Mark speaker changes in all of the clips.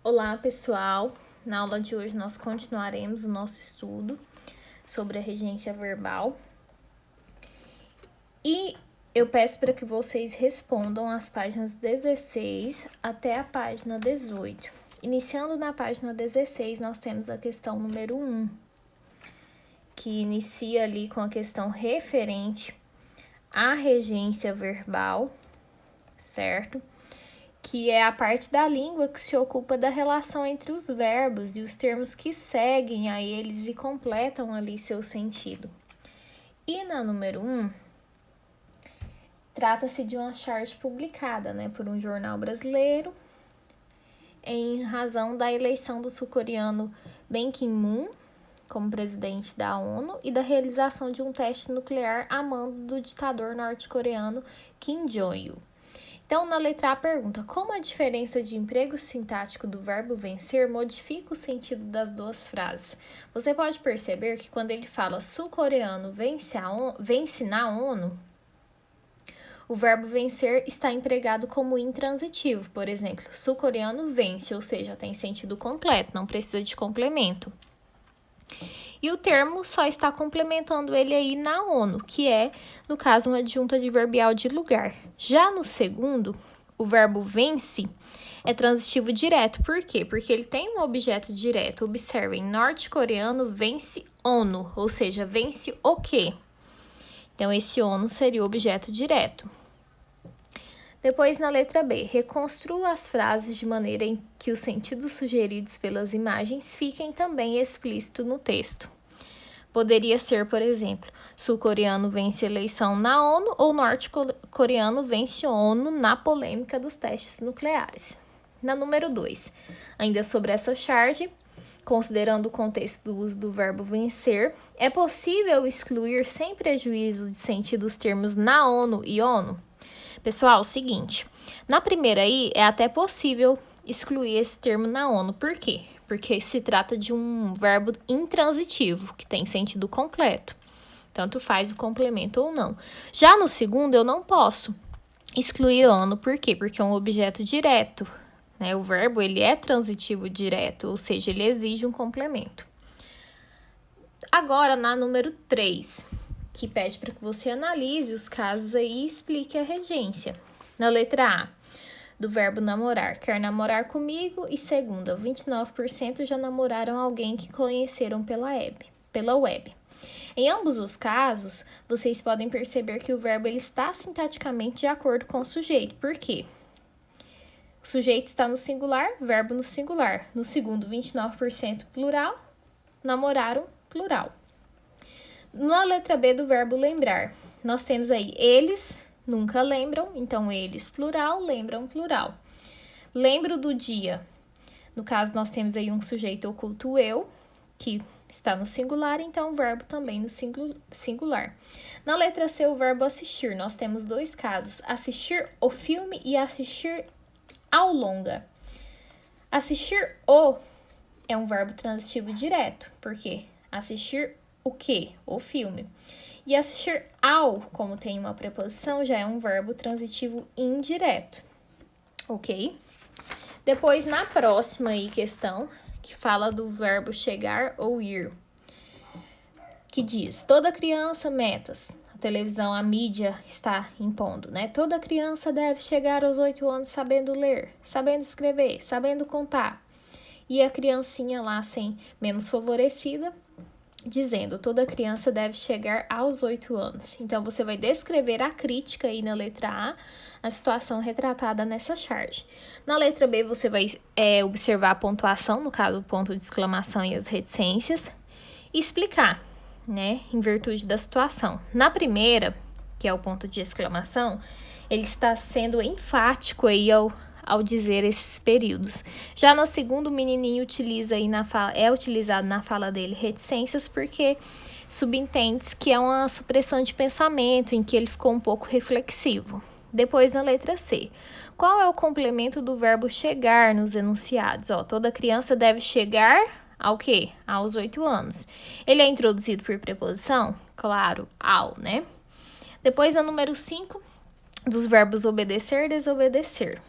Speaker 1: Olá, pessoal! Na aula de hoje nós continuaremos o nosso estudo sobre a regência verbal. E eu peço para que vocês respondam as páginas 16 até a página 18. Iniciando na página 16, nós temos a questão número 1, que inicia ali com a questão referente à regência verbal, certo? Que é a parte da língua que se ocupa da relação entre os verbos e os termos que seguem a eles e completam ali seu sentido. E na número 1, trata-se de uma charge publicada, por um jornal brasileiro, em razão da eleição do sul-coreano Ban Ki-moon como presidente da ONU e da realização de um teste nuclear a mando do ditador norte-coreano Kim Jong-il. Então, na letra A pergunta, como a diferença de emprego sintático do verbo vencer modifica o sentido das duas frases? Você pode perceber que quando ele fala sul-coreano vence na ONU, o verbo vencer está empregado como intransitivo. Por exemplo, sul-coreano vence, ou seja, tem sentido completo, não precisa de complemento. E o termo só está complementando ele aí na ONU, que é, no caso, uma adjunta adverbial de lugar. Já no segundo, o verbo vence é transitivo direto. Por quê? Porque ele tem um objeto direto. Observem, norte-coreano vence ONU, ou seja, vence o quê? Então, esse ONU seria o objeto direto. Depois, na letra B, reconstrua as frases de maneira em que os sentidos sugeridos pelas imagens fiquem também explícitos no texto. Poderia ser, por exemplo, sul-coreano vence eleição na ONU ou norte-coreano vence ONU na polêmica dos testes nucleares. Na número 2, ainda sobre essa charge, considerando o contexto do uso do verbo vencer, é possível excluir sem prejuízo de sentido os termos na ONU e ONU? Pessoal, é o seguinte, na primeira aí é até possível excluir esse termo na ONU. Por quê? Porque se trata de um verbo intransitivo, que tem sentido completo. Tanto faz o complemento ou não. Já no segundo, eu não posso excluir ONU. Por quê? Porque é um objeto direto. O verbo, ele é transitivo direto, ou seja, ele exige um complemento. Agora, na número 3, que pede para que você analise os casos aí e explique a regência. Na letra A, do verbo namorar, quer namorar comigo, e segunda, 29% já namoraram alguém que conheceram pela web. Em ambos os casos, vocês podem perceber que o verbo ele está sintaticamente de acordo com o sujeito. Por quê? O sujeito está no singular, verbo no singular. No segundo, 29% plural, namoraram plural. Na letra B do verbo lembrar, nós temos aí eles nunca lembram, então eles plural, lembram plural. Lembro do dia, no caso nós temos aí um sujeito oculto eu, que está no singular, então o verbo também no singular. Na letra C, o verbo assistir, nós temos dois casos, assistir o filme e assistir ao longa. Assistir o é um verbo transitivo direto, porque assistir o quê? O filme. E assistir ao, como tem uma preposição, já é um verbo transitivo indireto, ok? Depois, na próxima aí, questão, que fala do verbo chegar ou ir, que diz, toda criança, metas, a televisão, a mídia está impondo, Toda criança deve chegar aos 8 anos sabendo ler, sabendo escrever, sabendo contar. E a criancinha lá, menos favorecida, dizendo, toda criança deve chegar aos 8 anos. Então, você vai descrever a crítica aí na letra A, a situação retratada nessa charge. Na letra B, você vai observar a pontuação, no caso, o ponto de exclamação e as reticências, e explicar, em virtude da situação. Na primeira, que é o ponto de exclamação, ele está sendo enfático aí ao dizer esses períodos. Já no segundo, o menininho é utilizado na fala dele reticências porque subentende que é uma supressão de pensamento, em que ele ficou um pouco reflexivo. Depois, na letra C, qual é o complemento do verbo chegar nos enunciados? Toda criança deve chegar ao quê? Aos 8 anos. Ele é introduzido por preposição? Claro, ao, Depois, na número 5, dos verbos obedecer e desobedecer.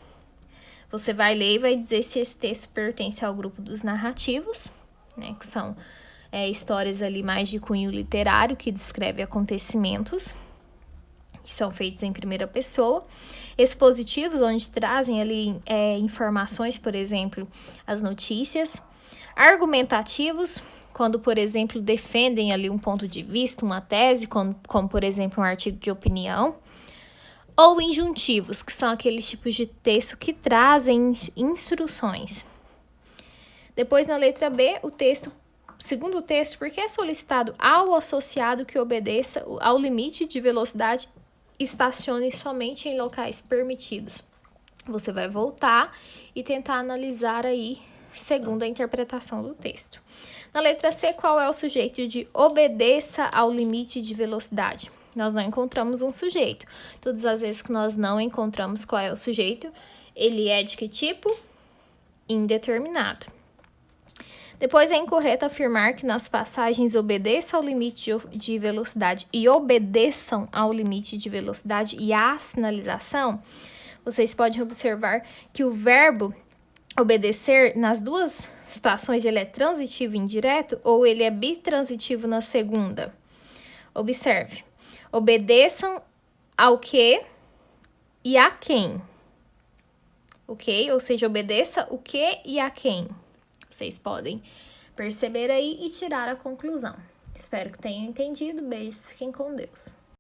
Speaker 1: Você vai ler e vai dizer se esse texto pertence ao grupo dos narrativos, né, que são histórias ali mais de cunho literário, que descreve acontecimentos, que são feitos em primeira pessoa. Expositivos, onde trazem ali informações, por exemplo, as notícias. Argumentativos, quando, por exemplo, defendem ali um ponto de vista, uma tese, como por exemplo, um artigo de opinião. Ou injuntivos, que são aqueles tipos de texto que trazem instruções. Depois, na letra B, segundo o texto, porque é solicitado ao associado que obedeça ao limite de velocidade, estacione somente em locais permitidos. Você vai voltar e tentar analisar aí, segundo a interpretação do texto. Na letra C, qual é o sujeito de obedeça ao limite de velocidade? Nós não encontramos um sujeito. Todas as vezes que nós não encontramos qual é o sujeito, ele é de que tipo? Indeterminado. Depois é incorreto afirmar que nas passagens obedeça ao limite de velocidade e obedeçam ao limite de velocidade e à sinalização. Vocês podem observar que o verbo obedecer, nas duas situações, ele é transitivo indireto ou ele é bitransitivo na segunda? Observe. Obedeçam ao que e a quem. Ok? Ou seja, obedeça o que e a quem. Vocês podem perceber aí e tirar a conclusão. Espero que tenham entendido. Beijos, fiquem com Deus.